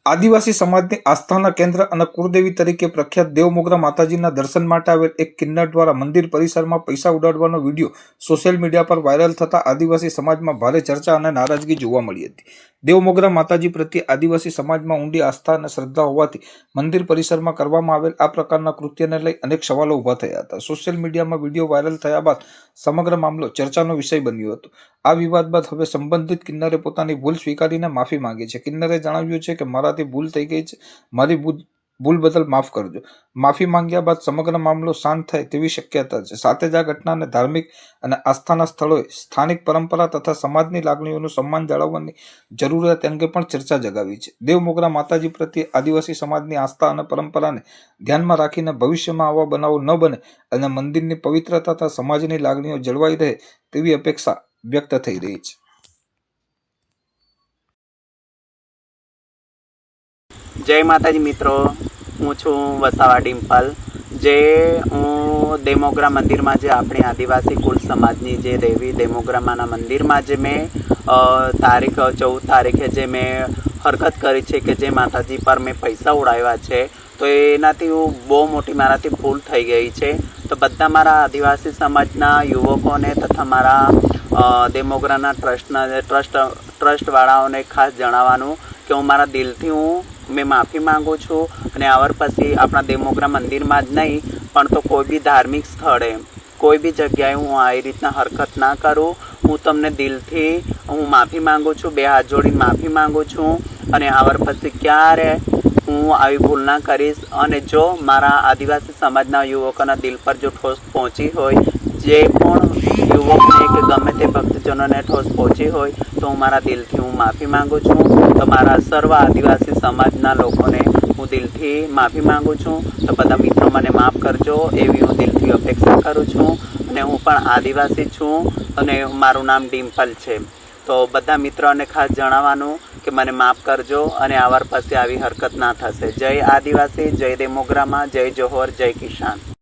આદિવાસી સમાજની આસ્થાના કેન્દ્ર અને કુળદેવી તરીકે પ્રખ્યાત દેવમોગરા માતાજીના દર્શન માટે આવેલ એક કિન્નર દ્વારા મંદિર પરિસરમાં પૈસા ઉડાડવાનો વિડીયો સોશિયલ મીડિયા પર વાયરલ થતા આદિવાસી સમાજમાં ભારે ચર્ચા અને નારાજગી જોવા મળી હતી। દેવમોગરા માતાજી પ્રત્યે આદિવાસી સમાજમાં ઊંડી આસ્થા અને શ્રદ્ધા હોવાથી મંદિર પરિસરમાં કરવામાં આવેલ આ પ્રકારના કૃત્યને લઈ અનેક સવાલો ઊભા થયા હતા। સોશિયલ મીડિયામાં વિડીયો વાયરલ થયા બાદ સમગ્ર મામલો ચર્ચાનો વિષય બન્યો હતો। આ વિવાદ બાદ હવે સંબંધિત કિન્નરે પોતાની ભૂલ સ્વીકારીને માફી માંગી છે। કિન્નરે જણાવ્યું છે કે મારાથી ભૂલ થઈ ગઈ છે, મારી ભૂલ બદલ માફ કરજો। માફી માંગ્યા બાદ સમગ્ર મામલો શાંત થાય તેવી શક્યતા છે। સાથે જ આ ઘટનાને ધાર્મિક અને આસ્થાના સ્થળોએ સ્થાનિક પરંપરા તથા સમાજની લાગણીઓનું સન્માન જાળવવાની જરૂરિયાત અંગે પણ ચર્ચા જગાવી છે। દેવમોગરા માતાજી પ્રત્યે આદિવાસી સમાજની આસ્થા અને પરંપરાને ધ્યાનમાં રાખીને ભવિષ્યમાં આવા બનાવો ન બને અને મંદિરની પવિત્રતા તથા સમાજની લાગણીઓ જળવાઈ રહે તેવી અપેક્ષા વ્યક્ત થઈ રહી છે। जय माताजी मित्रों, हूँ छूँ वसावा डिम्पल। जे हूँ देवमोगरा मंदिर में जे अपने आदिवासी कुल समाजनी जे देवी देवमोगरा माना मंदिर में जे मैं तारीख 14 तारीखे जे मैं हरकत करी है कि जे माताजी पर मैं पैसा उड़ाव्या है, तो एनाथी हूँ बहु मोटी माराथी भूल थई गई है। तो बधा मारा आदिवासी समाजना युवकों तथा मारा देवमोगराना ट्रस्टवाळाओने खास जणाववानुं कि हूँ मारा दिलथी हूँ मैं माफ़ी मांगू छूँ अने आवर पछी अपना देवमोगरा मंदिर में ज नहीं पण तो कोई भी धार्मिक स्थळे कोई भी जग्याए हूँ आ रीतना हरकत ना करूँ। हूँ तमने दिलथी हूँ माफ़ी मांगू छूँ, बे हाथ जोड़ीने माफ़ी मांगू छूँ अने आवर पछी क्यारे हूँ आवी भूल ना करीश। अने जो मारा आदिवासी समाजना युवकोना दिल पर जो ठोस पहोंची होय, जे पण युवकने के गमे ते भक्तजनों ने ठोस पहुँची हो, तो हूँ मारा दिलथी हूँ माफ़ी मांगू छूँ। तो मारा सर्व आदिवासी समाजना लोकोने हूँ दिलथी माफ़ी मांगू छूँ। तो बधा मित्रों मने माफ करजो एवी हूँ दिलथी अपेक्षा करूँ छूँ। अने हूँ पण आदिवासी छूँ अने मारुं नाम डिम्पल छे। तो बधा मित्रोने खास जणाववानुं कि मने माफ करजो अने आवर पछी आवी हरकत ना थशे। जय आदिवासी, जय देवमोगरा मां, जय जोहर, जय किसान।